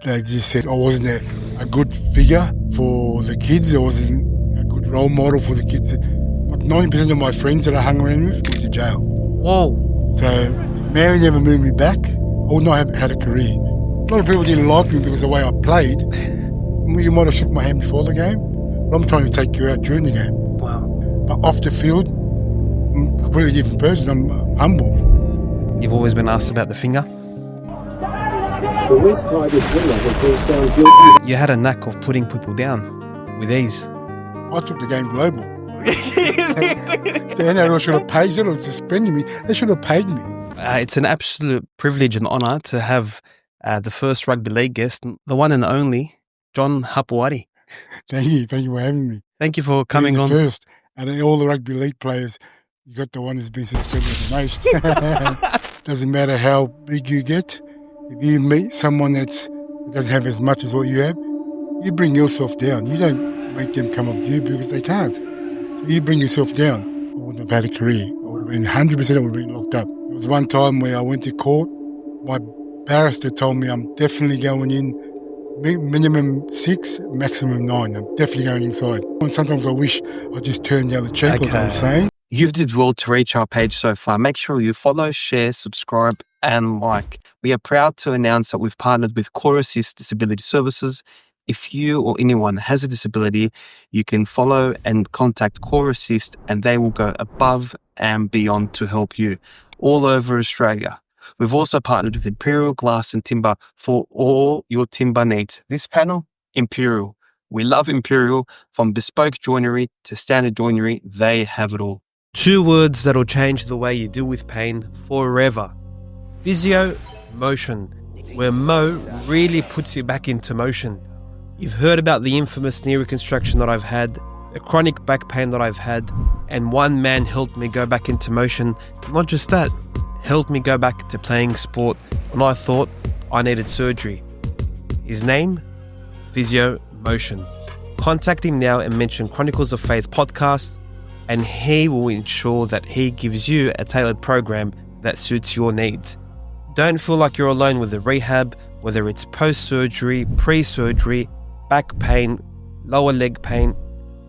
They just said I wasn't a good figure for the kids. I wasn't a good role model for the kids. Like 90% of my friends that I hung around with went to jail. Whoa. So if Mary never moved me back, I would not have had a career. A lot of people didn't like me because of the way I played. You might have shook my hand before the game, but I'm trying to take you out during the game. Wow. But off the field, I'm a completely different person. I'm humble. You've always been asked about the finger. The West Tigers winner has been found guilty. You had a knack of putting people down with ease. I took the game global. The NRL should have paid it or suspended me. They should have paid me. It's an absolute privilege and honour to have the first rugby league guest, the one and only, John Hopoate. Thank you for having me. Thank you for coming on. First, and all the rugby league players, you got the one who's been suspended the most. Doesn't matter how big you get. If you meet someone that doesn't have as much as what you have, you bring yourself down. You don't make them come up to you because they can't. So you bring yourself down. I wouldn't have had a career. I would have been 100% I would have been locked up. There was one time where I went to court. My barrister told me I'm definitely going in minimum 6, maximum 9. I'm definitely going inside. And sometimes I wish I just turned the other cheek, like I was saying. You've did well to reach our page so far. Make sure you follow, share, subscribe, and like. We are proud to announce that we've partnered with Core Assist Disability Services. If you or anyone has a disability, you can follow and contact Core Assist, and they will go above and beyond to help you all over Australia. We've also partnered with Imperial Glass and Timber for all your timber needs. This panel, Imperial. We love Imperial. From bespoke joinery to standard joinery, they have it all. 2 words that'll change the way you deal with pain forever. Physio, motion, where Mo really puts you back into motion. You've heard about the infamous knee reconstruction that I've had, the chronic back pain that I've had, and one man helped me go back into motion. Not just that, helped me go back to playing sport when I thought I needed surgery. His name? Physio Motion. Contact him now and mention Chronicles of Faith Podcast, and he will ensure that he gives you a tailored program that suits your needs. Don't feel like you're alone with the rehab, whether it's post-surgery, pre-surgery, back pain, lower leg pain,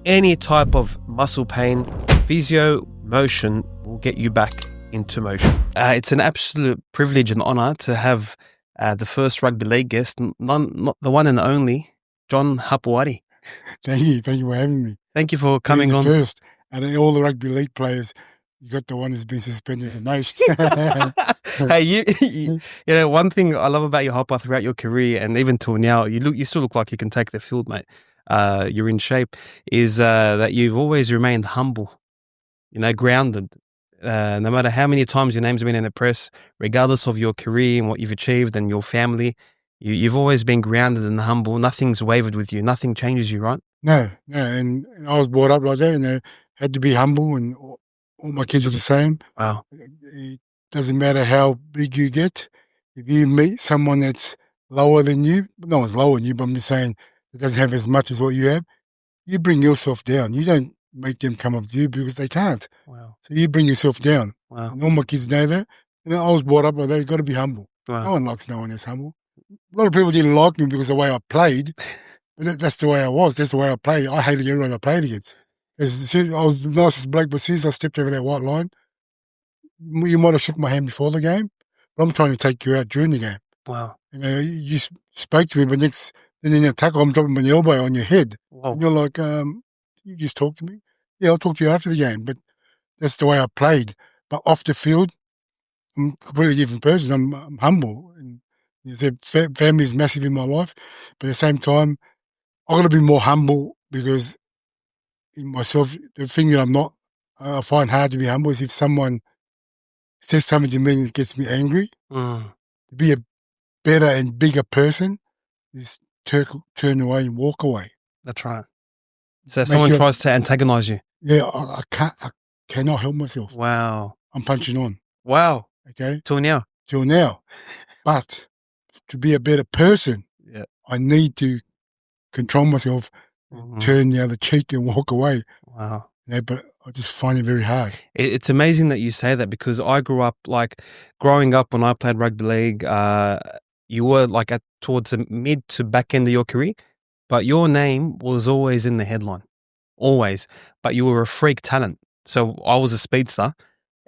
any type of muscle pain. Physio Motion will get you back into motion. It's an absolute privilege and honour to have the first rugby league guest, not the one and only, John Hopoate. Thank you for having me. Thank you for coming on. First, and all the rugby league players, you got the one who's been suspended the most. Hey, you know, one thing I love about your Hopper throughout your career, and even till now, you still look like you can take the field, mate. You're in shape. Is that you've always remained humble, grounded. No matter how many times your name's been in the press, regardless of your career and what you've achieved and your family, you've always been grounded and humble. Nothing's wavered with you. Nothing changes you, right? No. And I was brought up like that, and I had to be humble, and all my kids are the same. Wow. It doesn't matter how big you get. If you meet someone that's lower than you, no one's lower than you, but I'm just saying that doesn't have as much as what you have, you bring yourself down. You don't make them come up to you because they can't. Wow. So you bring yourself down. Wow. And all my kids know that. I was brought up like that. You've got to be humble. Wow. No one likes no one that's humble. A lot of people didn't like me because of the way I played, but that's the way I was. That's the way I played. I hated everyone I played against. I was the nicest bloke, but as soon as I stepped over that white line, you might have shook my hand before the game, but I'm trying to take you out during the game. Wow. You spoke to me, but then in the tackle, I'm dropping my elbow on your head. Wow. And you're like, you just talk to me? Yeah, I'll talk to you after the game, but that's the way I played. But off the field, I'm a completely different person. I'm humble. And family is massive in my life, but at the same time, I've got to be more humble because in myself, the thing that I find hard to be humble is if someone says something to me that gets me angry. To be a better and bigger person is turn away and walk away. That's right. So if someone tries to antagonize you. Yeah, I cannot help myself. Wow. I'm punching on. Wow. Okay? Till now. But to be a better person, yeah, I need to control myself, turn the other cheek and walk away. Wow. But I just find it very hard. It's amazing that you say that because I grew up, growing up when I played rugby league, you were like towards the mid to back end of your career, but your name was always in the headline, always. But you were a freak talent. So I was a speedster,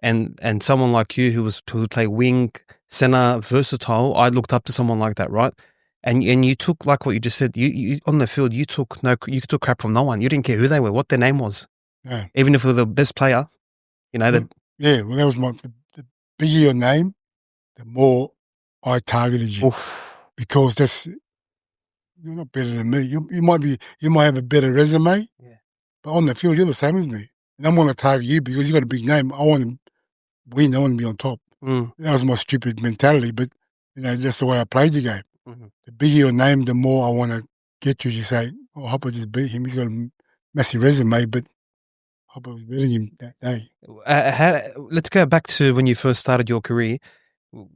and someone like you who would play wing, center, versatile. I looked up to someone like that, right? And you took, like what you just said, you on the field, you took crap from no one. You didn't care who they were, what their name was, Yeah. even if they were the best player. You know that. Yeah, well, that was the bigger your name, the more I targeted you. Oof. Because you're not better than me. You might have a better resume, Yeah. but on the field you're the same as me. And I'm going to target you because you got a big name. I want to win. I want to be on top. Mm. That was my stupid mentality, but that's the way I played the game. Mm-hmm. The bigger your name, the more I want to get you. You say, "Oh, Hopoate just beat him. He's got a massive resume, but Hopoate was beating him that day." Let's go back to when you first started your career.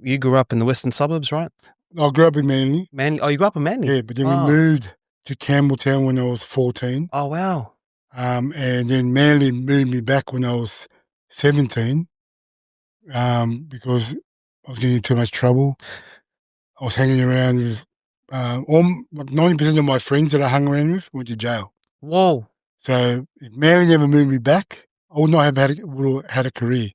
You grew up in the western suburbs, right? I grew up in Manly. Manly. Oh, you grew up in Manly. Yeah, but then we moved to Campbelltown when I was 14. Oh, wow. And then Manly moved me back when I was 17 because I was getting in too much trouble. I was hanging around with like 90% of my friends that I hung around with went to jail. Whoa. So if Manly never moved me back, I would not have had a career.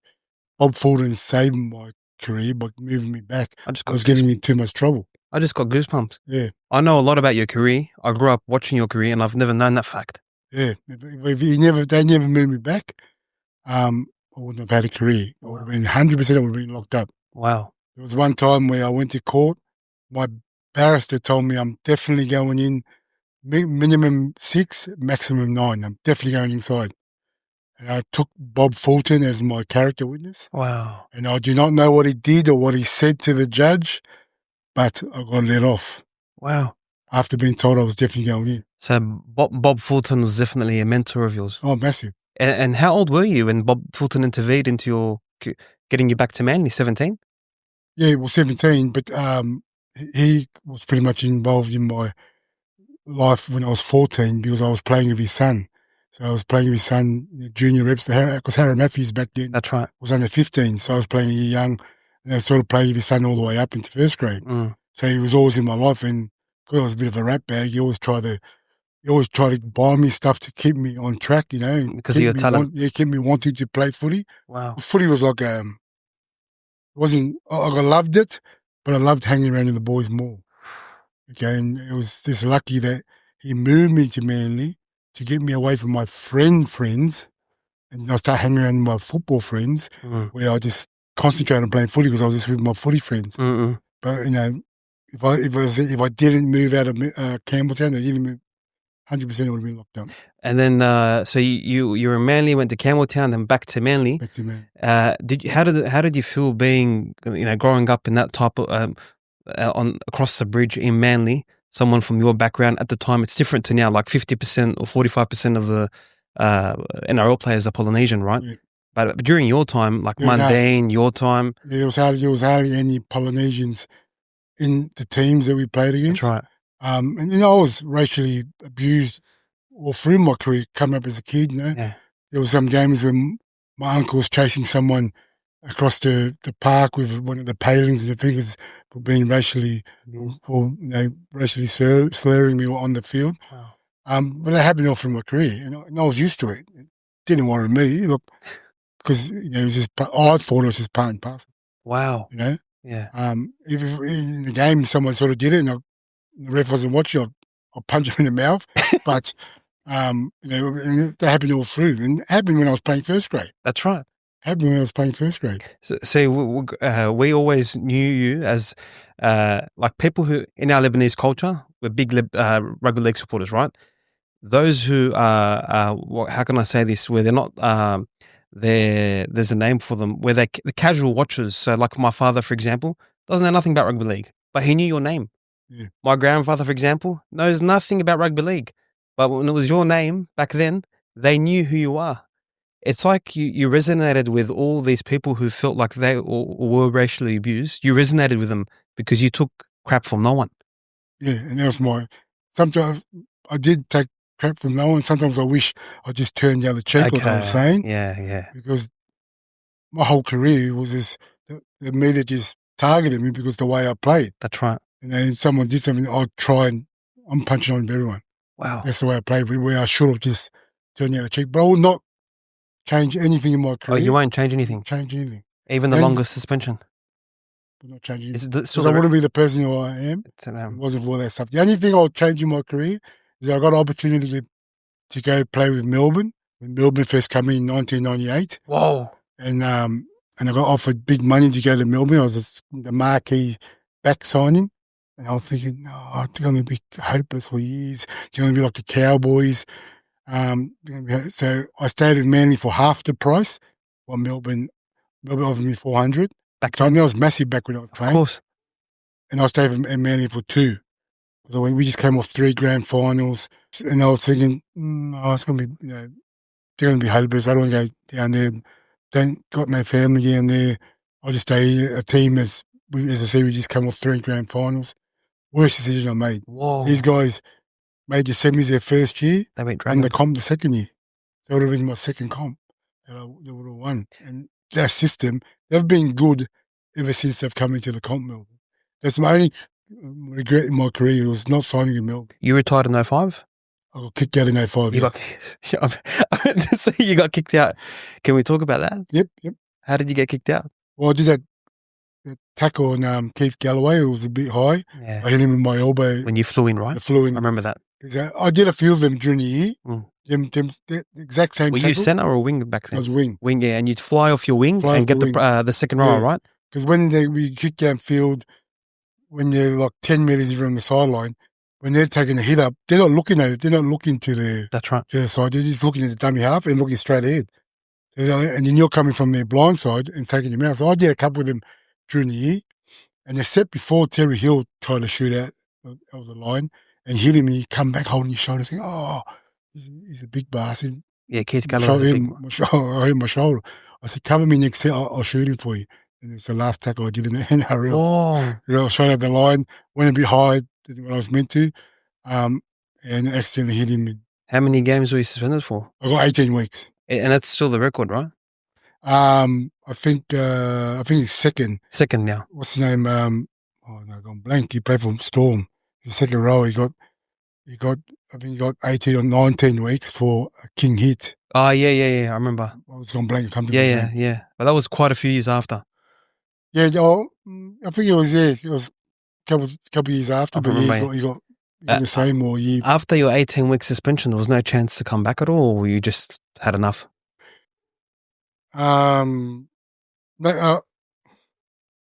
Bob Fulton saved my career by moving me back. I was getting in too much trouble. I just got goosebumps. Yeah. I know a lot about your career. I grew up watching your career, and I've never known that fact. Yeah. If they never moved me back, I wouldn't have had a career. I would have been 100%. I would have been locked up. Wow. There was one time where I went to court. My barrister told me I'm definitely going in minimum 6, maximum 9. I'm definitely going inside. And I took Bob Fulton as my character witness. Wow. And I do not know what he did or what he said to the judge, but I got let off. Wow. After being told I was definitely going in. So Bob Fulton was definitely a mentor of yours. Oh, massive. And how old were you when Bob Fulton intervened into your getting you back to Manly? 17? Yeah, well, 17, but he was pretty much involved in my life when I was 14 because I was playing with his son. So I was playing with his son in the junior reps, because Harry Matthews back then That's right. was under 15. So I was playing a year young, and I sort of playing with his son all the way up into first grade. Mm. So he was always in my life, and because I was a bit of a rat bag, he always tried to buy me stuff to keep me on track, Because of your talent. Keep me wanting to play footy. Wow. Footy was like, I loved it, but I loved hanging around with the boys more. Okay, and it was just lucky that he moved me to Manly to get me away from my friends, and I started hanging around with my football friends, where I just concentrated on playing footy because I was just with my footy friends. Mm-mm. But if I didn't move out of Campbelltown, I didn't move, 100% I would have been locked up. And then, so you were in Manly, went to Campbelltown, then back to Manly. Back to Manly. How did you feel being, growing up in that type of across the bridge in Manly? Someone from your background at the time, it's different to now. Like 50% or 45% of the NRL players are Polynesian, right? Yeah. But during your time, like Mundane, your time, there was hardly any Polynesians in the teams that we played against. That's right. And I was racially abused all through my career, coming up as a kid. Yeah. There were some games when my uncle was chasing someone across the park with one of the palings and the fingers for being racially slurring me on the field. Wow. But it happened all through my career, and I was used to it. It didn't worry me, because it was just. I thought it was just part and parcel. Wow. Yeah. If in the game someone sort of did it, and the ref wasn't watching, I'll punch him in the mouth. But and that happened all through, and it happened when I was playing first grade. That's right. Happened when I was playing first grade. So we always knew you as like people who in our Lebanese culture were big rugby league supporters, right? Those who are how can I say this? Where they're not there's a name for them. Where the casual watchers. So like my father, for example, doesn't know nothing about rugby league, but he knew your name. Yeah. My grandfather, for example, knows nothing about rugby league, but when it was your name back then, they knew who you are. It's like you resonated with all these people who felt like they were racially abused. You resonated with them because you took crap from no one. Yeah, and that was sometimes I did take crap from no one. Sometimes I wish I just turned the other cheek, like I was saying. Yeah. Because my whole career was just, the media just targeted me because the way I played. That's right. And then if someone did something, I'd try and I'm punching on everyone. Wow. That's the way I played. Where I should have just turned the other cheek. But I will not change anything in my Oh, career. you won't change anything? Change anything. Even the And- longest suspension? Will not change anything. Is it Because still I wouldn't be the person who I am. It wasn't for all that stuff. The only thing I'll change in my career is I got an opportunity to go play with Melbourne when Melbourne first came in 1998. Whoa. And I got offered big money to go to Melbourne. I was the marquee back signing. And I was thinking, no, it's going to be hopeless for years. It's going to be like the Cowboys. So I stayed with Manly for half the price while Melbourne offered me 400. Back So I mean, I was massive back when I was Of playing. course. And I stayed with Manly for 2. So we just came off 3 grand finals. And I was thinking, it's going to be, they're going to be hopeless. I don't want to go down there. Got no family down there. I'll just stay here. A team as I said, we just come off 3 grand finals. Worst decision I made. Whoa. These guys made the semis their first year. They went And Dragons. the comp the second year. So it would have been my second comp that they would have won. And that system, they've been good ever since they've come into the comp, Melbourne. That's my only regret in my career. It was not signing in Melbourne. You retired in 05? I got kicked out in 05. You yes. got I meant to say you got kicked out. Can we talk about that? Yep. How did you get kicked out? Well, I did that tackle on Keith Galloway. It was a bit high. Yeah. I hit him with my elbow. When you flew in, right? I flew in. I remember that. I did a few of them during the year. Mm. The exact same Were tackle. you centre or wing back I then? was wing. Wing, yeah. And you'd fly off your wing Fly and off get the the second row, Yeah. right? Because when we kick downfield, when they're like 10 metres from the sideline, when they're taking a hit up, they're not looking at it. They're not looking to the That's right. side. They're just looking at the dummy half and looking straight ahead. So, and then you're coming from their blind side and taking them out. So I did a couple of them during the year. And they set before Terry Hill tried to shoot out of the line and hit him, and he come back holding his shoulder saying, he's a big bastard. Yeah, Keith I Galloway was a big one. hurt my shoulder. I said, cover me next set, I'll shoot him for you. And it's the last tackle I did in the NRL. Oh. I shot out the line, went a bit higher than what I was meant to, and accidentally hit him. How many games were you suspended for? I got 18 weeks. And that's still the record, right? I think he's second. Second now. What's his name? I've gone blank. He played for Storm. His second row, I think he got 18 or 19 weeks for a king hit. Oh, yeah. I remember. I was gone blank. Come to me. Yeah. But that was quite a few years after. Yeah, I think it was there. It was a couple years after, I but remember, he got the same or year. After your 18-week suspension, there was no chance to come back at all, or you just had enough? No,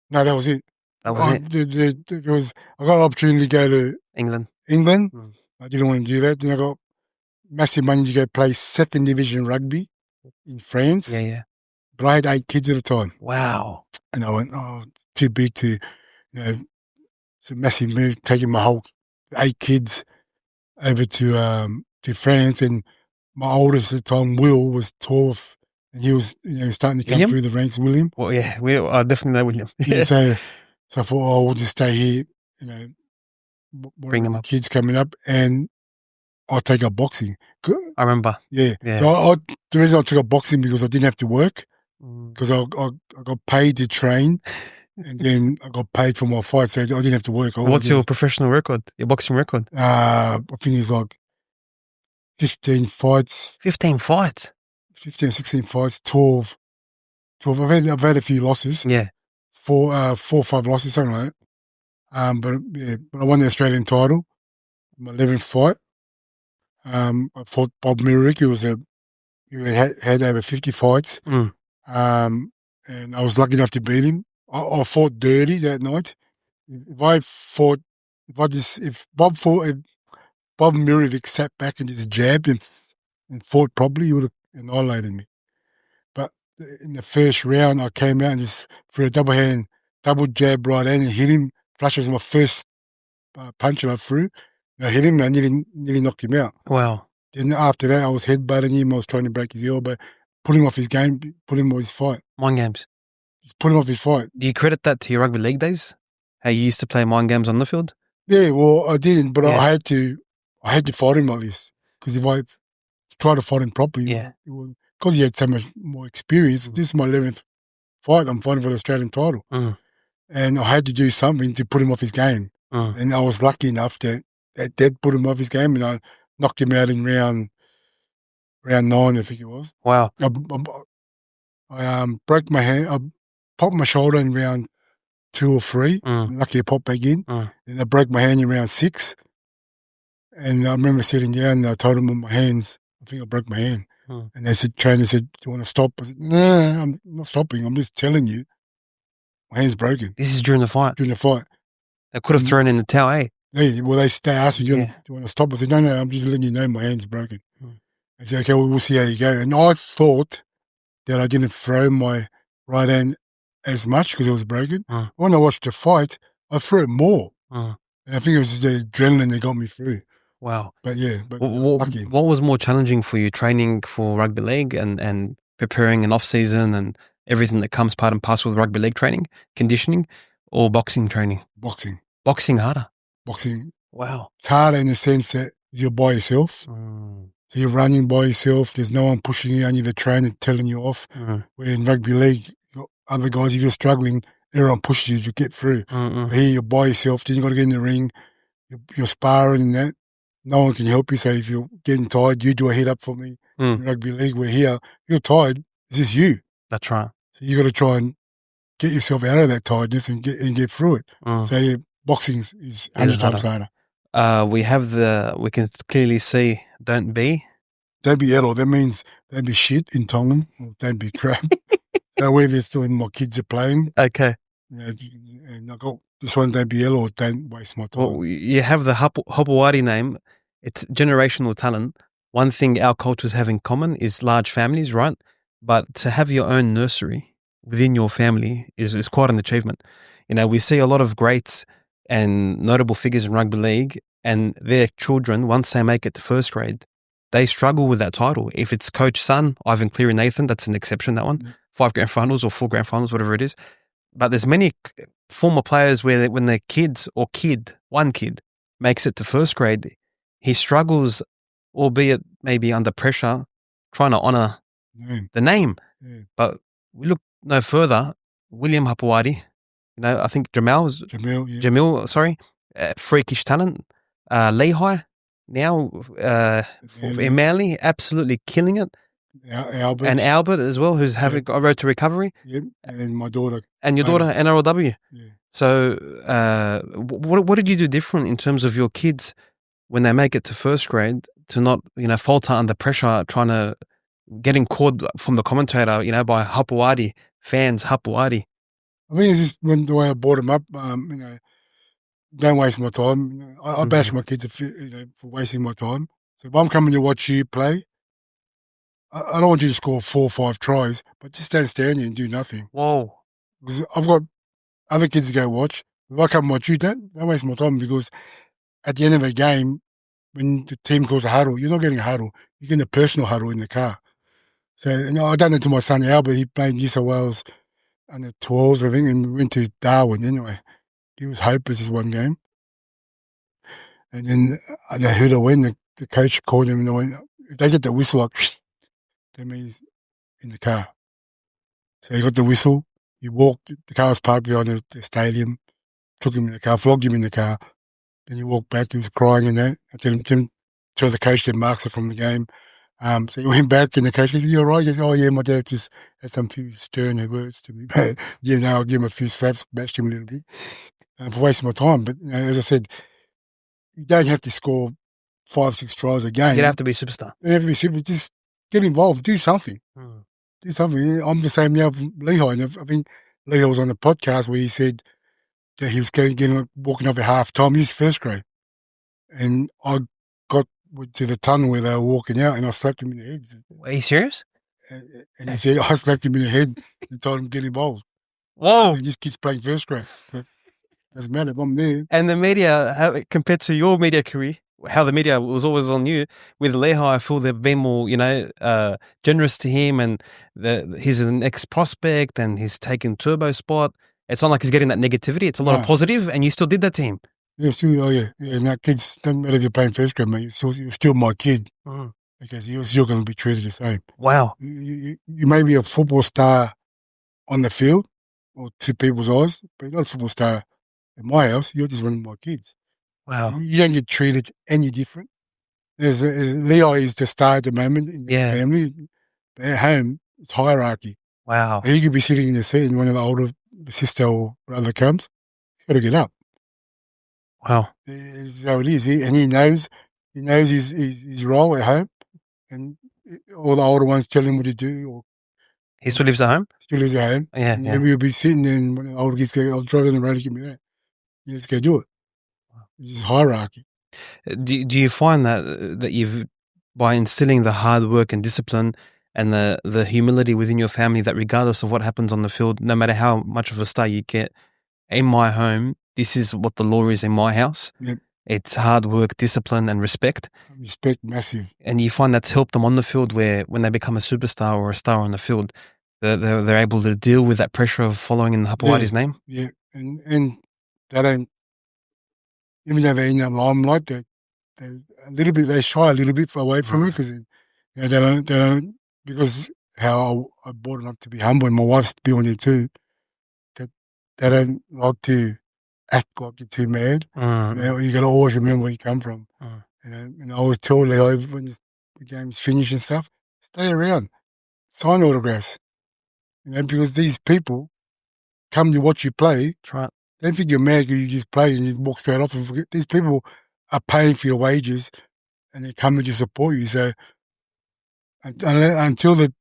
that was it. That was it? I got an opportunity to go to England? England. I didn't want to do that. Then I got massive money to go play second division rugby in France. Yeah. But I had 8 kids at the time. Wow. And I went, it's too big to, it's a massive move, taking my whole 8 kids over to France. And my oldest at the time, Will, was 12. And he was, starting to come William? through the ranks. William. Well, yeah, I definitely know William. Yeah, so I thought, we'll just stay here, Bring him up. Kids coming up, and I'll take up boxing. I remember. Yeah. Yeah. So the reason I took up boxing because I didn't have to work, because I got paid to train, and then I got paid for my fight, so I didn't have to work. What's your professional record? Your boxing record? I think it's like 15 fights. 15 fights? 15, 16 fights, 12. I've had a few losses. Yeah. 4 or 5 losses, something like that. But I won the Australian title, my 11th fight. I fought Bob Merrick. He had over 50 fights. And I was lucky enough to beat him. I fought dirty that night. If Bob Merrick sat back and just jabbed and fought properly, he would have annihilated me. But in the first round, I came out and just threw a double jab right hand and hit him. Flush was my first punch that I threw. I hit him and I nearly knocked him out. Wow. Then after that, I was headbutting him. I was trying to break his elbow, put him off his game, put him off his fight. Mind games. Just put him off his fight. Do you credit that to your rugby league days? How you used to play mind games on the field? Yeah, well, I didn't, but Yeah. I had to fight him like this. Because if I tried to fight him properly, Yeah. because he had so much more experience, this is my 11th fight. I'm fighting for the Australian title. And I had to do something to put him off his game. And I was lucky enough that Dad put him off his game, and I knocked him out in round 9, I think it was. Wow. I broke my hand. I popped my shoulder in round 2 or 3. Lucky I popped back in. And I broke my hand in round 6. And I remember sitting down and I told them with my hands, I think I broke my hand. And they said, trainer said, do you want to stop? I said, no, I'm not stopping. I'm just telling you, my hand's broken. This is during the fight. During the fight. They could have thrown in the towel, eh? Yeah, well, they asked me, do you want to stop? I said, no, I'm just letting you know my hand's broken. They said, okay, well, we'll see how you go. And I thought that I didn't throw my right hand as much because it was broken. When I watched the fight, I threw it more. And I think it was the adrenaline that got me through. Wow. But yeah, lucky. What was more challenging for you, training for rugby league and preparing an off-season and everything that comes part and parcel with rugby league training, conditioning, or boxing training? Boxing. Boxing harder? Boxing. Wow. It's harder in the sense that you're by yourself. So you're running by yourself. There's no one pushing you, only the trainer telling you off. Where in rugby league, other guys, if you're struggling, everyone pushes you to get through. But here you're by yourself. Then you got to get in the ring. You're sparring and that. No one can help you. So if you're getting tired, you do a head up for me. In rugby league, we're here. You're tired. It's just you. That's right. So you got to try and get yourself out of that tiredness and get through it. So yeah, boxing is 100 times harder. We can clearly see don't be at all. That means don't be shit in Tongan, or don't be crap. So whether it's doing my kids are playing. Okay. And I got this one, don't be ill or don't waste my time. Well, you have the Hopoate name. It's generational talent. One thing our cultures have in common is large families, right? But to have your own nursery within your family is quite an achievement. You know, we see a lot of greats and notable figures in rugby league, and their children, once they make it to first grade, they struggle with that title. If it's coach son, Ivan Cleary Nathan, that's an exception, that one. 5 grand finals or 4 grand finals, whatever it is. But there's many former players where when their one kid makes it to first grade, he struggles, albeit maybe under pressure, trying to honour the name. But we look no further. William Hopoate, I think Jamil, freakish talent. Lehigh now in Manly, absolutely killing it. Albert. And Albert as well, who's having a road to recovery. Yep, and my daughter. And your daughter, NRLW. Yeah. So what did you do different in terms of your kids when they make it to first grade to not, falter under pressure, trying to getting called from the commentator, by Hopoate fans, Hopoate? I think it's just the way I brought them up, don't waste my time. I bash my kids for wasting my time. So if I'm coming to watch you play, I don't want you to score 4 or 5 tries, but just don't stand there and do nothing. Whoa. Because I've got other kids to go watch. If I come and watch you, don't waste my time, because at the end of the game, when the team calls a huddle, you're not getting a huddle. You're getting a personal huddle in the car. So I done it to my son Albert. He played New South Wales under 12s, I think, and we went to Darwin anyway. He was hopeless this one game. And then I heard I went, the coach called him and I went, if they get the whistle up, that means in the car. So he got the whistle. He walked, the car was parked behind the stadium, took him in the car, flogged him in the car. Then he walked back, he was crying and that. I told him, tell the coach that marks it from the game. So he went back and the coach goes, you all right? He goes, oh yeah, my dad just had some few stern words to me. But I'll give him a few slaps, bashed him a little bit for wasting my time. But as I said, you don't have to score 5, 6 tries a game. You don't have to be a superstar. You don't have to be a superstar. Just get involved, do something. Do something. I'm the same now from Lehigh. And I think Lehigh was on the podcast where he said that he was walking off at half time. He's first grade. And I got to the tunnel where they were walking out and I slapped him in the head. Are you serious? And he said, I slapped him in the head and told him to get involved. Whoa. And this kid's playing first grade. But doesn't matter if I'm there. And the media, compared to your media career, how the media was always on you, with Lehigh, I feel they've been more, generous to him, and he's an ex-prospect and he's taken turbo spot. It's not like he's getting that negativity. It's a lot of positive, and you still did that to him. Yeah, still, yeah. Now kids, doesn't matter if you're playing first grade, mate, you're still my kid. Because you're still going to be treated the same. Wow. You may be a football star on the field, or to people's eyes, but you're not a football star in my house, you're just one of my kids. Wow. You don't get treated any different. As Leo is the star at the moment in the family. At home, it's hierarchy. Wow. He could be sitting in the seat and one of the older sister or brother comes, he's got to get up. Wow. It's how it is. He knows his role at home, and all the older ones tell him what to do. Or he still lives at home? Still lives at home. Yeah. And we'll be sitting there and when the older kids go, I'll drive down the road to give me that. You just go do it. It's just hierarchy. Do you find that you've, by instilling the hard work and discipline and the humility within your family, that regardless of what happens on the field, no matter how much of a star you get, in my home, this is what the law is in my house. Yep. It's hard work, discipline, and respect. Respect, massive. And you find that's helped them on the field, where when they become a superstar or a star on the field, they're able to deal with that pressure of following in Hopoate's name. Yeah, and they don't, even though they're in the limelight, they shy a little bit away from it because they don't, because how I brought them up to be humble, and my wife's doing it too. That they don't like to act like you're too mad. You got to always remember where you come from. And I always tell Leo when the game's finished and stuff, stay around, sign autographs. Because these people come to watch you play. That's right. Don't think you're mad because you just play and you walk straight off and forget. These people are paying for your wages and they come to support you. So until the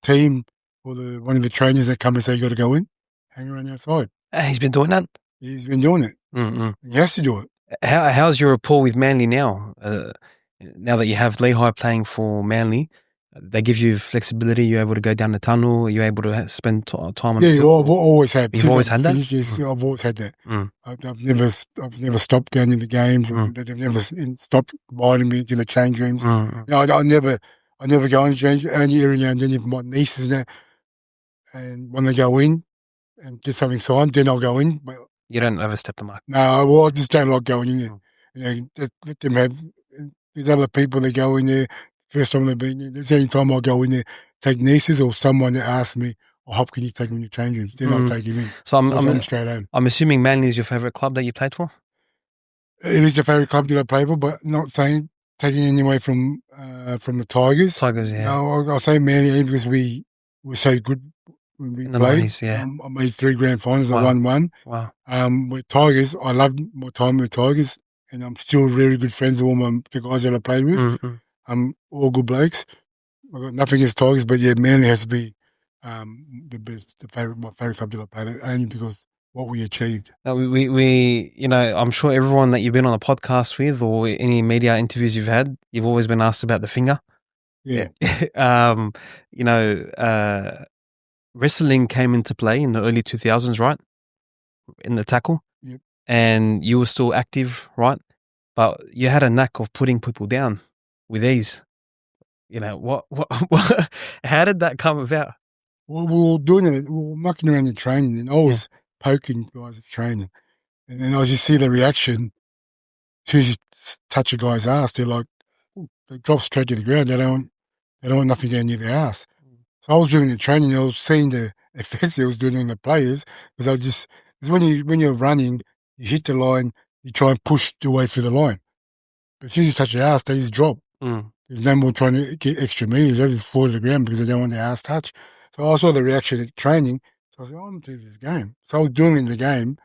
team or one of the trainers that come and say you got to go in, hang around outside. He's been doing that? He's been doing it. He has to do it. How's your rapport with Manly now? Now that you have Lehigh playing for Manly, they give you flexibility. You're able to go down the tunnel. You're able to spend time on the field. Yeah, I've always had. You've always had that? Yes, I've always had that. I've never stopped going into games. They've never stopped inviting me to the change rooms. I never go in the change. Only every now and then if my nieces and that, and when they go in and get something signed, then I'll go in. But you don't overstep the mark. No, well, I just don't like going in there. Let them have. There's other people that go in there. First time they've been there. There's any time I go in there, take nieces or someone that asks me, "Oh, Hop, can you take me to change rooms?" Then I'll take him in. So I'm straight home. I'm assuming Manly is your favourite club that you played for. It is your favourite club that I play for, but not saying taking any away from the Tigers. Tigers, yeah. No, I'll say Manly because we were so good when we played. Yeah. I made 3 grand finals. I won 1. Wow. With Tigers, I loved my time with Tigers, and I'm still very good friends with all the guys that I played with. All good blokes. I've got nothing against Tigers, but yeah, Manly has to be the best, my favourite club that I played at, only because what we achieved. No, we I'm sure everyone that you've been on a podcast with or any media interviews you've had, you've always been asked about the finger. Yeah. Wrestling came into play in the early 2000s, right? In the tackle. Yep. And you were still active, right? But you had a knack of putting people down with ease. What how did that come about? Well, we were doing it, we were mucking around in training, and I was poking guys at training. And then I just see the reaction. As soon as you touch a guy's ass, they're like, they drop straight to the ground. They don't want nothing going near their ass. So I was doing the training, I was seeing the effects I was doing on the players, because when you're running, you hit the line, you try and push your way through the line. But as soon as you touch their ass, they just drop. There's no more trying to get extra meters. They just fall to the ground because they don't want their ass touched. So I saw the reaction at training. So I said, I'm going to do this game. So I was doing it in the game.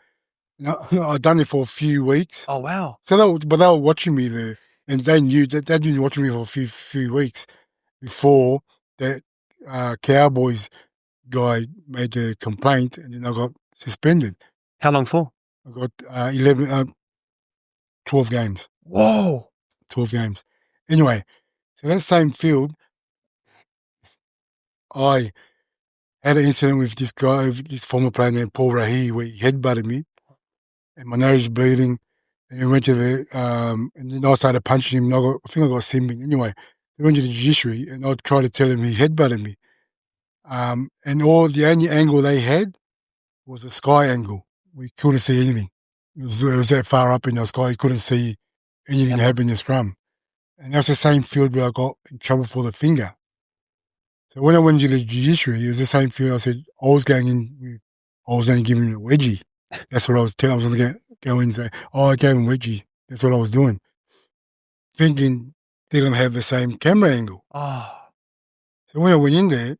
I'd done it for a few weeks. Oh, wow. So they were watching me there. And they knew that they didn't watch me for a few weeks before that Cowboys guy made the complaint, and then I got suspended. How long for? I got 12 games. Whoa. 12 games. Anyway, so that same field, I had an incident with this guy, this former player named Paul Rahi, where he headbutted me, and my nose was bleeding. And we went to and then I started punching him. And I think I got simbing. Anyway, we went to the judiciary, and I tried to tell him he headbutted me. And the only angle they had was a sky angle. We couldn't see anything. It was that far up in the sky, you couldn't see anything happening in the scrum. And that's the same field where I got in trouble for the finger. So when I went to the judiciary, it was the same field. I said I was only giving him a wedgie. That's what I was telling. I was going to go in and say, I gave him wedgie. That's what I was doing. Thinking they're going to have the same camera angle. Oh, So when I went in there,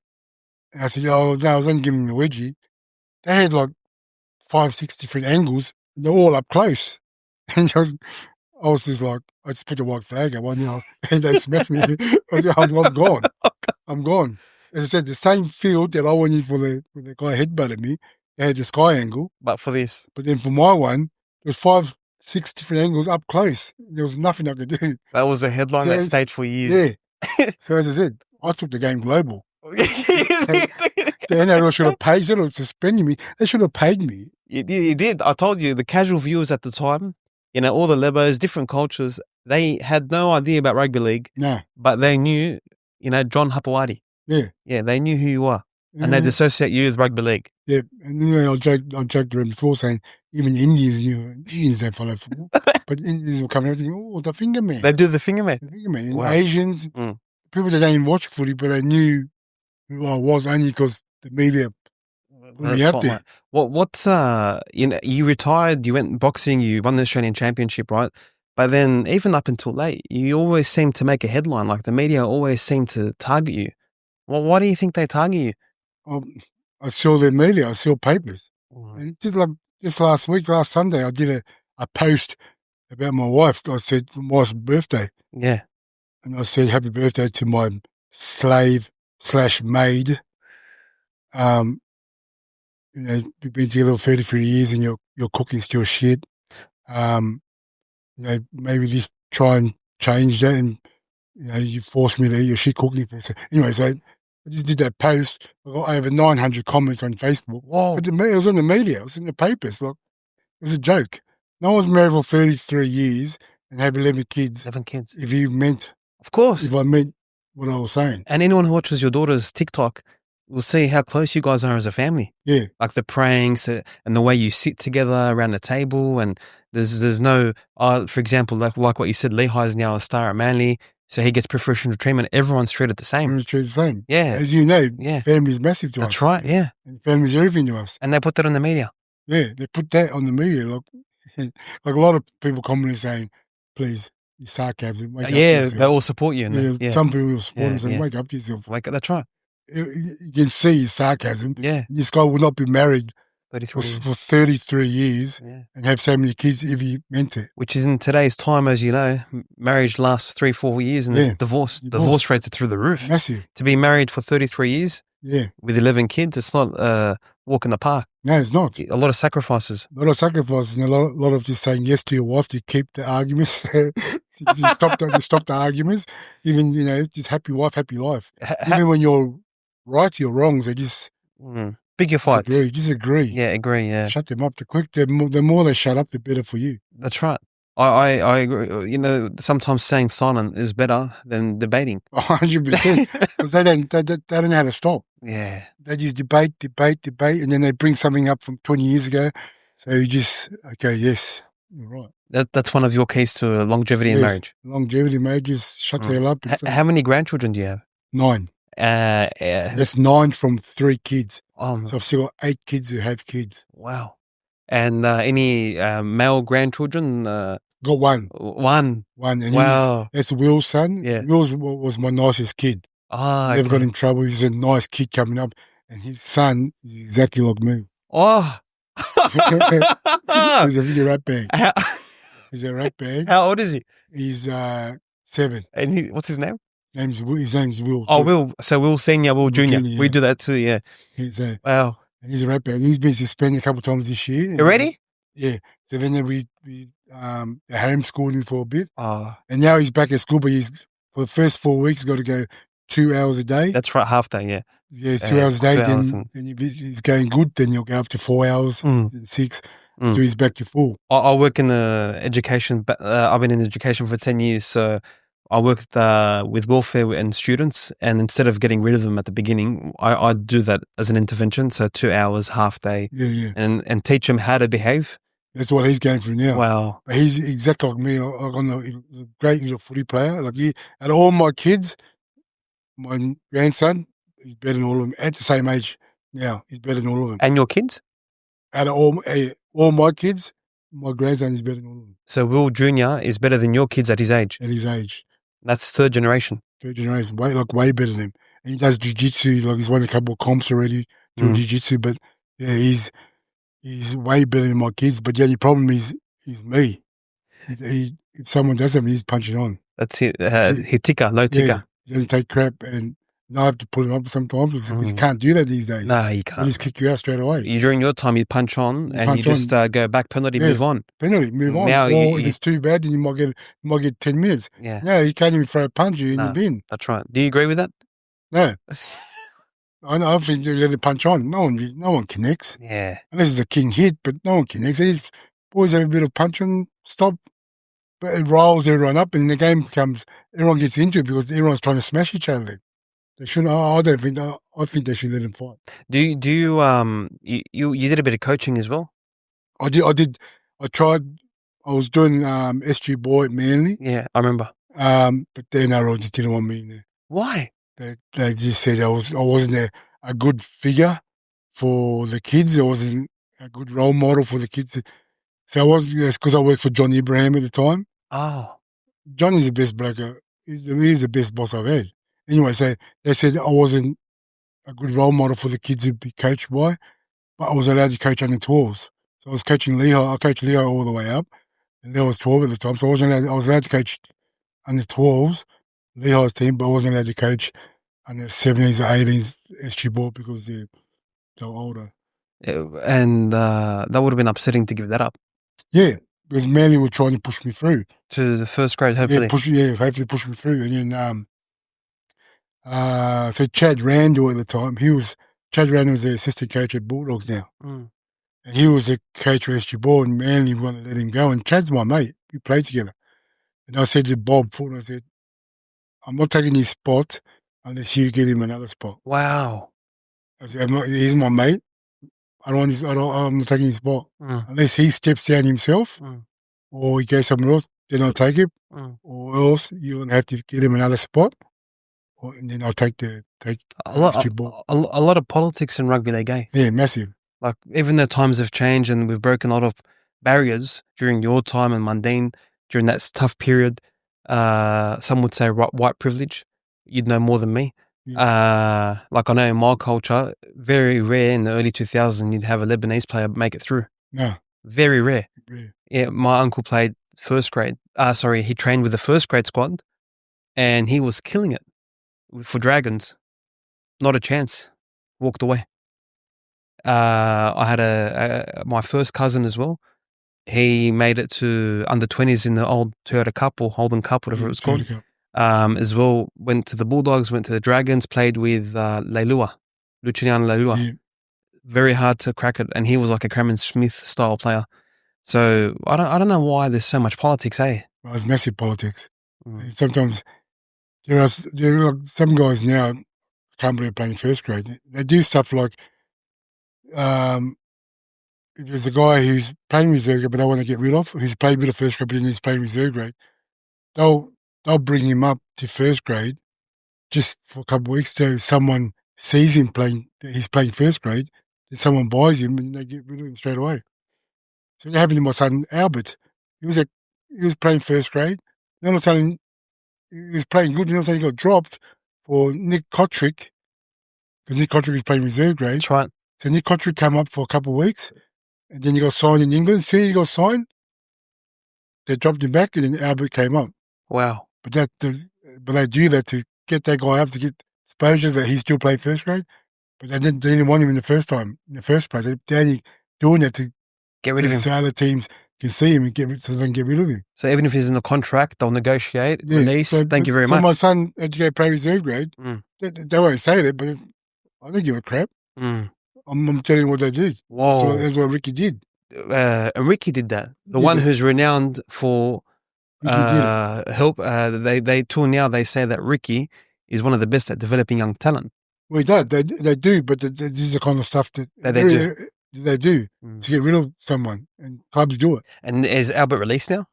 and I said, no, I was only giving him a wedgie. They had like 5, 6 different angles. And they're all up close. And I was just like, I just put the white flag up on, and they smacked me. I said, I'm gone. I'm gone. As I said, the same field that I went in for the guy headbutted me, they had the sky angle. but for this, But then for my one, there was 5, 6 different angles up close. There was nothing I could do. that was a headline So that it's- stayed for years. Yeah. So as I said, I took the game global. The NRL should have paid. Instead of suspending me, they should have paid me. You did. I told you, the casual viewers at the time, all the Lebos, different cultures, they had no idea about rugby league, Nah. but they knew, John Hopoate. Yeah. Yeah, they knew who you are. And they'd associate you with rugby league. Yeah. And I joked around before saying even Indians knew. Indians don't follow football. But Indians were coming out and the finger man. They do the finger man. The finger man. And Wow. Asians, people that don't even watch footy, but they knew who I was only because the media put me out there. What's you retired, you went boxing, you won the Australian Championship, right? But then even up until late, you always seemed to make a headline. Like the media always seemed to target you. Well, why do you think they target you? I saw the media, I saw papers. And just last Sunday, I did a post about my wife. I said, my wife's birthday. Yeah. And I said, happy birthday to my slave/maid. We've been together for 33 years and your cooking's still shit. Maybe just try and change that and, you forced me to eat your shit cooking. Anyway, so I just did that post. I got over 900 comments on Facebook. Whoa. But it was in the media. It was in the papers. Look, it was a joke. No one's married for 33 years and have 11 kids. 11 kids. If I meant what I was saying. And anyone who watches your daughter's TikTok will see how close you guys are as a family. Yeah. Like the pranks and the way you sit together around the table. And there's no, for example, like what you said, Lehi's now a star at Manly. So he gets preferential treatment. Everyone's treated the same. Everyone's treated the same. Yeah. As you know, Yeah. family's massive to us. That's right, yeah. And family's everything to us. And they put that on the media. Yeah, they put that on the media. Like a lot of people commenting saying, please, you sarcasm. Wake up to yourself. They all support you. Some people will support and say, yeah. wake up to yourself. That's right. You can see his sarcasm. Yeah. This guy will not be married 33 years. for 33 years Yeah. and have so many kids if he meant it. Which is in today's time, as you know, marriage lasts 3-4 years and the divorce rates are through the roof. Massive. To be married for 33 years with 11 kids, it's not a walk in the park. No, it's not. A lot of sacrifices. A lot of sacrifices and a lot of just saying yes to your wife to keep the arguments. to stop the arguments. Even, just happy wife, happy life. Even when you're right, you're wrong. So just pick your fights. Disagree. Yeah, agree. Yeah, shut them up. The more they shut up, the better for you. That's right. I agree. Sometimes staying silent is better than debating. 100%. Because they don't know how to stop. Yeah. They just debate, and then they bring something up from 20 years ago. So you just, okay, yes, you're right. That's one of your keys to longevity in marriage. Longevity in marriage is shut the hell up. How many grandchildren do you have? 9. That's 9 from 3 kids. So I've still got 8 kids who have kids. Wow. And any male grandchildren? Got 1. 1. And wow. That's Will's son. Yeah. Will's was my nicest kid. Never got in trouble. He's a nice kid coming up. And his son is exactly like me. Oh. He's a rat bag. He's a rat bag. How old is he? He's 7. And what's his name? His name's Will. Oh, Will. So Will Senior, Will Junior. Yeah. We do that too, yeah. Wow. He's a rat bag. He's been suspended a couple of times this year. Already? Yeah. So then we homeschooled him for a bit. Oh. And now he's back at school, but for the first 4 weeks, he's got to go 2 hours a day. That's right, half day, yeah. Yeah, it's 2 hours a day. Then if he's going good, then he'll go up to 4 hours, then 6, so he's back to full. I work in the education, I've been in education for 10 years, so I worked with welfare and students, and instead of getting rid of them at the beginning, I do that as an intervention, so 2 hours, half day, and teach them how to behave. That's what he's going through now. Wow. But he's exactly like me. He's a great little footy player. Like out of all my kids, my grandson, he's better than all of them. At the same age now, he's better than all of them. And your kids? Out of all my kids, my grandson is better than all of them So Will Jr. is better than your kids at his age. at his age. That's third generation. Third generation, way better than him. And he does jiu-jitsu, like he's won a couple of comps already doing jiu-jitsu, but yeah, he's way better than my kids. But the only problem is me. If someone does something, he's punching on. That's it. Hit ticker, low ticker. Yeah, he doesn't take crap, and I have to put him up sometimes because you can't do that these days. No, you They can't. just kick you out straight away. During your time, you punch on and punch you just go back penalty, Yeah. move on. Penalty, move on. Now Or if it's too bad, then you might get 10 minutes. Yeah, No, you can't even throw a punch you in No. the bin. that's right. Do you agree with that? No, I think you let it punch on. No one connects Yeah. unless it's a king hit, but no one connects. These boys have a bit of punch and stop, but it rolls everyone up, and the game becomes everyone gets into it because everyone's trying to smash each other. They shouldn't. I don't think. I think they should let them fight. Do you did a bit of coaching as well? I did. I tried. I was doing SG Boy at Manly, Yeah, I remember. but then I just didn't want me in there. Why? They just said I wasn't a good figure for the kids. I wasn't a good role model for the kids. So I was because I worked for John Abraham at the time. Oh, Johnny's the best bloke. He's the best boss I've had. Anyway, so they said I wasn't a good role model for the kids to be coached by, but I was allowed to coach under 12s. So I was coaching Lehigh. I coached Lehigh all the way up, and Lehigh was 12 at the time. So I was allowed to coach under 12s, Lehigh's team, but I wasn't allowed to coach under 17s or 18s SG ball because they were older. and that would have been upsetting to give that up Yeah, because Manly were trying to push me through. to the first grade. Hopefully, Hopefully push me through. And then so Chad Randall at the time, Chad Randall was the assistant coach at Bulldogs now. Mm. And he was the coach for SG Ball, and Manly wanted to let him go. And Chad's my mate. We played together. And I said to Bob Fulton, I said, I'm not taking his spot unless you get him another spot. Wow. I said, he's my mate. I'm not taking his spot. Mm. Unless he steps down himself or he goes somewhere else, then I'll take him. Or else you'll have to get him another spot. And then I'll take a lot of politics in rugby they gave. Yeah, massive. Like, even though times have changed and we've broken a lot of barriers during your time and Mundine, during that tough period, some would say white privilege. You'd know more than me. Yeah. Like I know in my culture, very rare in the early 2000s you'd have a Lebanese player make it through. No. Very rare. Rare. Yeah, my uncle played first grade. He trained with the first grade squad and he was killing it for Dragons. Not a chance. Walked away. I had my first cousin as well. He made it to under 20s in the old Toyota Cup or Holden Cup, whatever it was called. As well, went to the Bulldogs, went to the Dragons, played with Luciano Leilua. Yeah. Very hard to crack it, and he was like a Cameron Smith style player. So I don't know why there's so much politics, eh? Well, it's massive politics. Sometimes there are some guys now, can't believe playing first grade. They do stuff like there's a guy who's playing reserve grade but they want to get rid of, who's played a bit of first grade but then he's playing reserve grade. They'll bring him up to first grade just for a couple of weeks so someone sees him playing, he's playing first grade, then someone buys him and they get rid of him straight away. So that happened to my son Albert. He was playing first grade. Then all of a sudden he was playing good, then all of a sudden he got dropped for Nick Kotrick, because Nick Kotrick was playing reserve grade. That's right. So Nick Kotrick came up for a couple of weeks, and then he got signed in England. As soon as he got signed, they dropped him back, and then Albert came up. Wow. But they do that to get that guy up to get exposure that he's still playing first grade. But they didn't want him in the first place. They're only doing that to get rid of him, so other teams can see him and so they can get rid of him. So even if he's in the contract, they'll negotiate, release. Thank you very much. So my son had to go play reserve grade. They won't say that, but I don't give a crap. I'm telling you what they did. Whoa. So that's what Ricky did. And Ricky did that. The one who's renowned for help. They tool now. They say that Ricky is one of the best at developing young talent. Well, they do, but this is the kind of stuff that they do to get rid of someone, and clubs do it. And is Albert released now?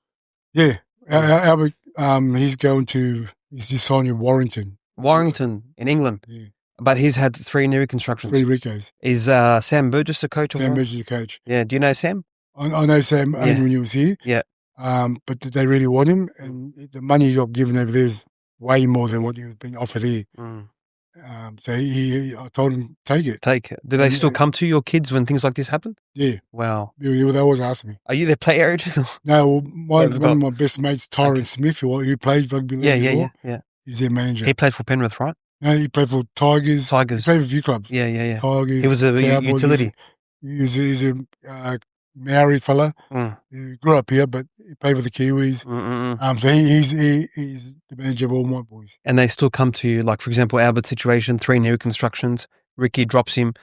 Yeah, Albert. He's just signed in Warrington in England. Yeah. But he's had 3 knee reconstructions. 3 recos. Is Sam Burgess a coach? Sam Burgess is a coach. Yeah. Do you know Sam? I know Sam Yeah. only when he was here. Yeah. But did they really want him? And the money he got given over there is way more than what he was being offered here. Mm. So I told him, take it. Take it. Do they And- still come to your kids when things like this happen? Yeah. Wow. They always ask me. Are you their play agent? No, well, They've one of got- my best mates, Tyron Smith, who played rugby league as well, yeah. he's their manager. He played for Penrith, right? No, he played for Tigers. Tigers. He played for a few clubs. Yeah. Tigers. He was a Cowboys. utility. He's a Maori fella. Mm. He grew up here, but he played for the Kiwis. So he's the manager of all my boys. And they still come to you, like, for example, Albert's situation, 3 knee reconstructions, Ricky drops him,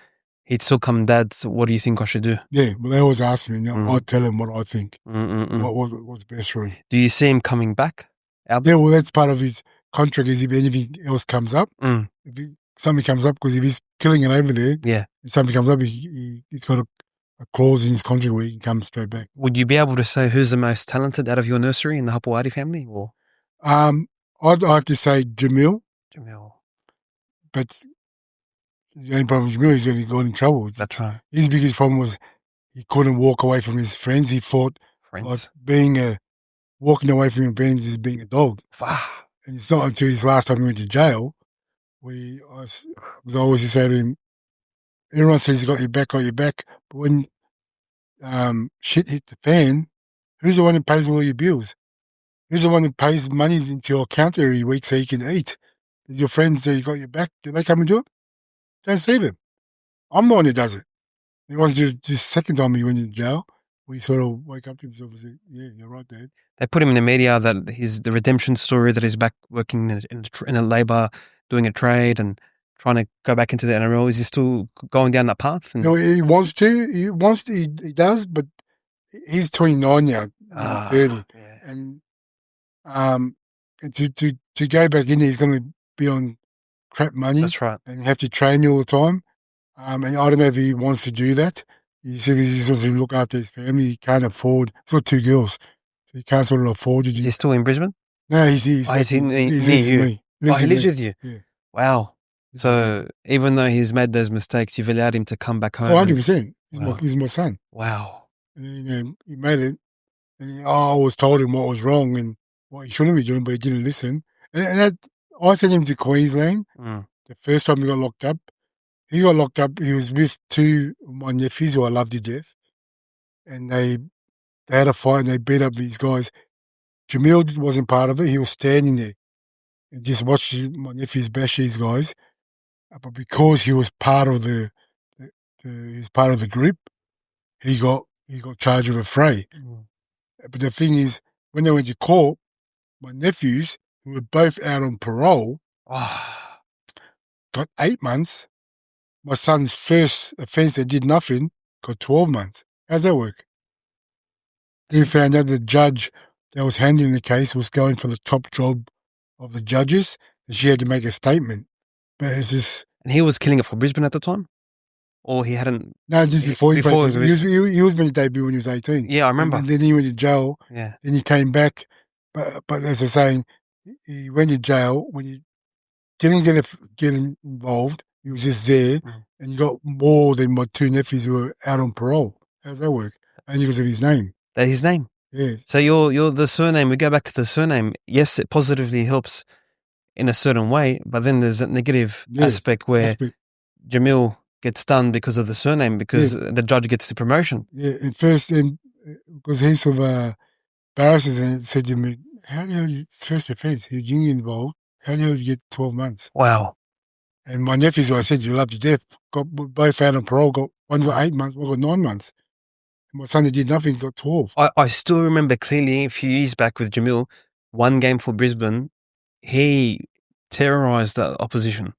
he'd still come, Dad, so what do you think I should do? Yeah, well, they always ask me, and I tell them what I think, what's best for him. Do you see him coming back, Albert? Yeah, well, that's part of his contract is if anything else comes up, if something comes up, because if he's killing it over there, Yeah. if something comes up, he's got a clause in his contract where he can come straight back. Would you be able to say who's the most talented out of your nursery in the Hopoate family? Or I'd have to say Jamil, Jamil? but the only problem with Jamil is that he got in trouble. That's right. His biggest problem was he couldn't walk away from his friends. He thought Friends. like walking away from your friends is being a dog. Ah, And it's not until his last time he went to jail I always used to say to him, everyone says you got your back, but when shit hit the fan, who's the one who pays all your bills? Who's the one who pays money into your account every week so you can eat? Is your friends say you got your back? Do they come and do it? Don't see them. I'm the one who does it. It wasn't just second time he went in jail. We sort of wake up to himself and say, yeah, you're right, Dad. they put him in the media that the redemption story, that he's back working in a labour, doing a trade and trying to go back into the NRL. Is he still going down that path? And, He wants to. He does, but he's 29 now, 30. Yeah. And to go back in there, he's going to be on crap money. That's right. And have to train all the time. And I don't know if he wants to do that. He said he just wants to look after his family. He can't afford. He's got 2 girls, so he can't sort of afford to Is do. he still in Brisbane? No, he's He lives near you. me. He lives with you? Yeah. Wow. So even though he's made those mistakes, you've allowed him to come back home. 100%. Wow. He's my son. Wow. And, he made it. And I always told him what was wrong and what he shouldn't be doing, but he didn't listen. I sent him to Queensland the first time he got locked up. He got locked up. He was with 2 of my nephews who I loved to death. And they had a fight and they beat up these guys. Jamil wasn't part of it. He was standing there and just watched my nephews bash these guys. But because he was part of the group, he got charged with a fray. But the thing is, when they went to court, my nephews, who were both out on parole, got 8 months. My son's first offence that did nothing got 12 months. How's that work? We found out the judge that was handling the case was going for the top job of the judges, and she had to make a statement. But it's just... And he was killing it for Brisbane at the time? Or he hadn't... No, just before he before played. He was meant to debut when he was 18. Yeah, I remember. And then he went to jail. Yeah. Then he came back. But as I was saying, he went to jail when he didn't get involved. He was just there, and you got more than my 2 nephews who were out on parole. How's that work? Only because of his name. That's his name? Yes. So you're the surname, we go back to the surname. Yes, it positively helps in a certain way, but then there's a negative aspect where Jamil gets done because of the surname, because the judge gets the promotion. Yeah, at first, because heaps of barristers and said to me, how the hell you, first offence, he's union involved, how the hell did you get 12 months? Wow. And my nephews, who I said you love to death, got both out on parole, one got 8 months, one got 9 months. And my son, who did nothing, got 12. I still remember clearly a few years back with Jamil, one game for Brisbane, he terrorised the opposition.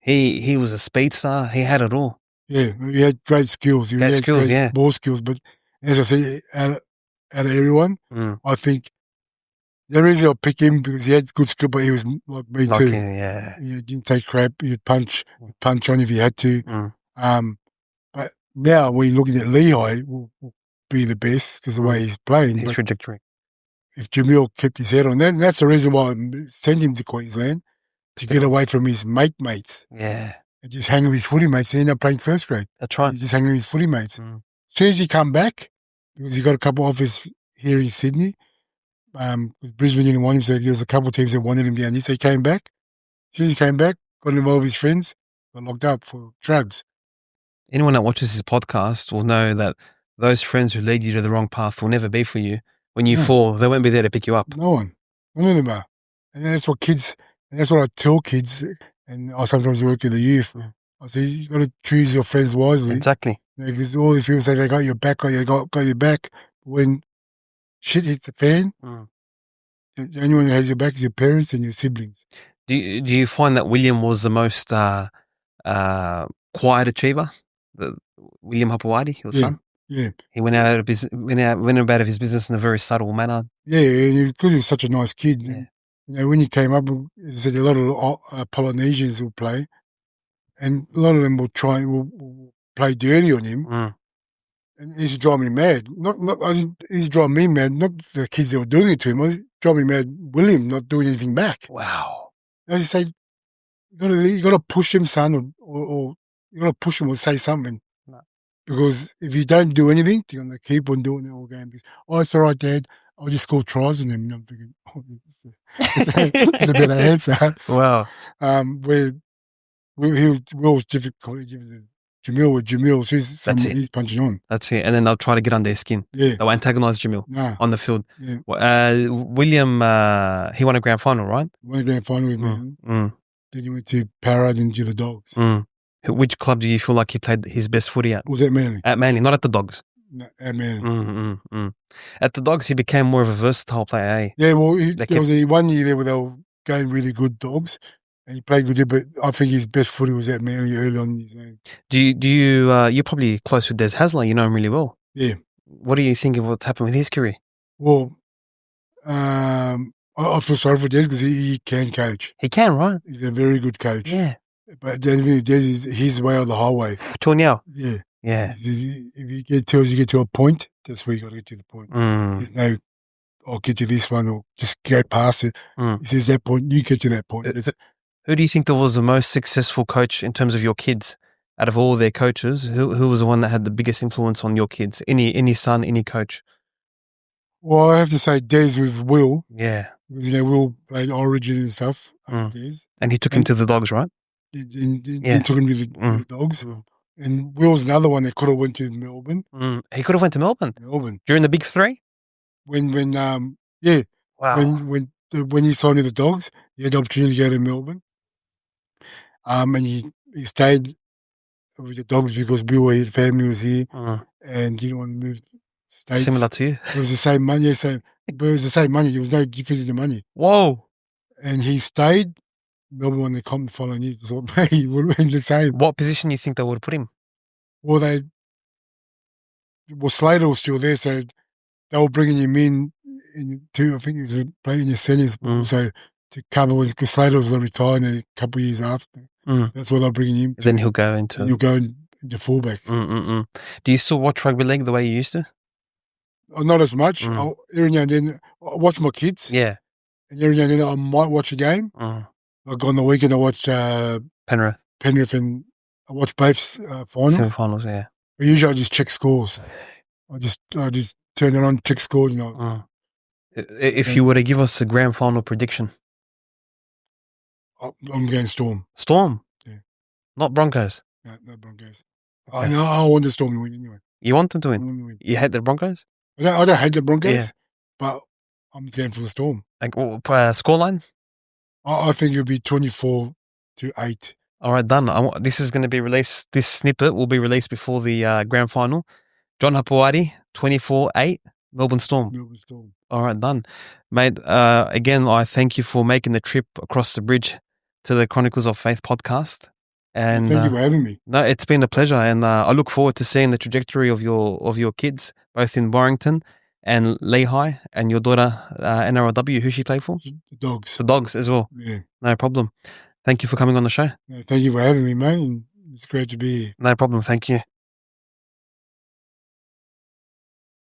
He was a speedster. He had it all. Yeah, he had great skills. He had skills, great ball skills. But as I said, out of everyone, I think the reason I pick him because he had good skill, but he was like me too. He didn't take crap. He'd punch on if he had to. But now when you're looking at Lehigh, will be the best because of the way he's playing. His trajectory. If Jamil kept his head on, that's the reason why I sent him to Queensland, to get away from his mates. Yeah. And just hang with his footy mates. He ended up playing first grade. That's right. He's just hanging with his footy mates. As soon as he come back, because he got a couple offers here in Sydney. Brisbane didn't want him, so there was a couple of teams that wanted him down here. So he came back. As soon as he came back, got involved with his friends, got locked up for drugs. Anyone that watches this podcast will know that those friends who lead you to the wrong path will never be for you. When you fall, they won't be there to pick you up. No one. None of them are. And that's what I tell kids, and I sometimes work with the youth. I say, you got to choose your friends wisely. Exactly. Because all these people say they got your back, got your back. When shit hits the fan, the only one who has your back is your parents and your siblings. Do you find that William was the most quiet achiever? William Hopoate, your son? Yeah. He went about his business in a very subtle manner. Yeah, and because he was such a nice kid. Yeah. And, when he came up, as I said, a lot of Polynesians will play, and a lot of them will play dirty on him. And it used to drive me mad. It used to drive me mad, not the kids that were doing it to him. It used to drive me mad, William not doing anything back. Wow. I just say, you got to push him, son, or you got to push him or say something. No. Because if you don't do anything, they're going to keep on doing it all game. Oh, it's all right, Dad. I'll just score tries on him. And I'm thinking, it's a better answer. Wow. Where Will's difficult. Jamil, so he's punching on. That's it. And then they'll try to get under their skin. Yeah. They'll antagonise Jamil on the field. Yeah. William, he won a grand final, right? Won a grand final with me. Then he went to Para, then to the Dogs. Which club do you feel like he played his best footy at? Was at Manly. At Manly, not at the Dogs. No, at Manly. At the Dogs, he became more of a versatile player, eh? Yeah, well, there was 1 year there where they were going really good Dogs. And he played good, but I think his best footy was at Manly early on in his name. Do you you're probably close with Des Hasler, you know him really well. Yeah. What do you think of what's happened with his career? Well, I feel sorry for Des because he can coach. He can, right? He's a very good coach. Yeah. But then Des is his way or the highway. Till now? Yeah. Yeah. If you get to a point, that's where you got to get to the point. There's no, I'll get to this one or just go past it. He says that point, you get to that point. Who do you think that was the most successful coach in terms of your kids? Out of all their coaches, who was the one that had the biggest influence on your kids? Any son, any coach? Well, I have to say Des with Will. Yeah. Because, Will played Origin and stuff. Des. And he took him to the Dogs, right? He took him to the Dogs. And Will's another one that could have went to Melbourne. He could have went to Melbourne? During the Big Three? When Wow. When he signed with the Dogs, he had the opportunity to go to Melbourne. And he stayed with the Dogs because his family was here and didn't want to move states. Similar to you? It was the same money. But it was the same money. There was no difference in the money. Whoa. And he stayed. Melbourne won the comp the following year. So he would have been the same. What position do you think they would have put him? Well, Slater was still there, so they were bringing him in to, I think he was playing in the centres, so to cover because Slater was retiring a couple of years after. That's what they're bringing him to. Then he'll go into fullback. Do you still watch rugby league the way you used to? Not as much. Every now and then I watch my kids. Yeah. And every now and then I might watch a game. Like on the weekend I watch Penrith and I watch both finals. Semi-finals, yeah. But usually I just check scores. I just turn it on, check scores. If you were to give us a grand final prediction. I'm going Storm. Storm? Yeah. Not Broncos? No, not Broncos. Okay. I want the Storm to win anyway. You want them to win? You hate the Broncos? I don't hate the Broncos, but I'm going for the Storm. Like scoreline? I think it'll be 24-8. All right, done. This is going to be released. This snippet will be released before the grand final. John Hopoate, 24-8, Melbourne Storm. All right, done. Mate, again, I thank you for making the trip across the bridge to the Chronicles of Faith podcast. And thank you for having me. No, it's been a pleasure. And I look forward to seeing the trajectory of your kids, both in Warrington and Lehigh, and your daughter, NRLW, who she played for? The Dogs. The Dogs as well. Yeah. No problem. Thank you for coming on the show. Thank you for having me, mate. It's great to be here. No problem. Thank you.